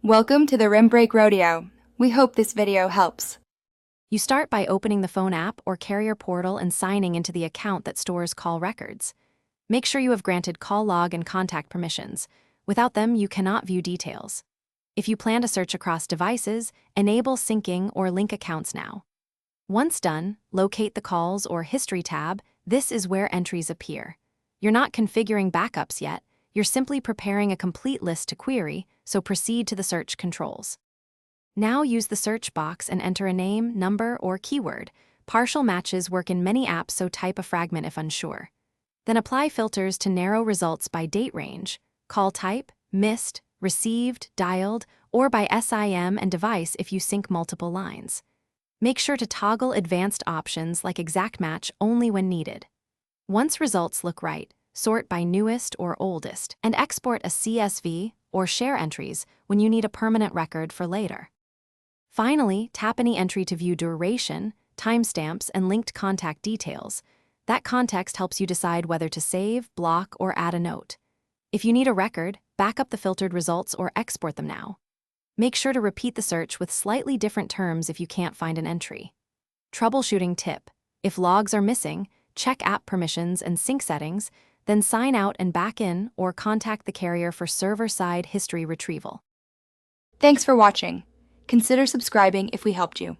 Welcome to the Rim Break Rodeo. We hope this video helps. You start by opening the phone app or carrier portal and signing into the account that stores call records. Make sure you have granted call log and contact permissions. Without them, you cannot view details. If you plan to search across devices, enable syncing or link accounts now. Once done, locate the calls or history tab. This is where entries appear. You're not configuring backups yet. You're simply preparing a complete list to query, so proceed to the search controls. Now use the search box and enter a name, number, or keyword. Partial matches work in many apps, so type a fragment if unsure. Then apply filters to narrow results by date range, call type, missed, received, dialed, or by SIM and device if you sync multiple lines. Make sure to toggle advanced options like exact match only when needed. Once results look right, sort by newest or oldest, and export a CSV or share entries when you need a permanent record for later. Finally, tap any entry to view duration, timestamps, and linked contact details. That context helps you decide whether to save, block, or add a note. If you need a record, back up the filtered results or export them now. Make sure to repeat the search with slightly different terms if you can't find an entry. Troubleshooting tip: if logs are missing, check app permissions and sync settings, then sign out and back in or contact the carrier for server-side history retrieval. Thanks for watching. Consider subscribing if we helped you.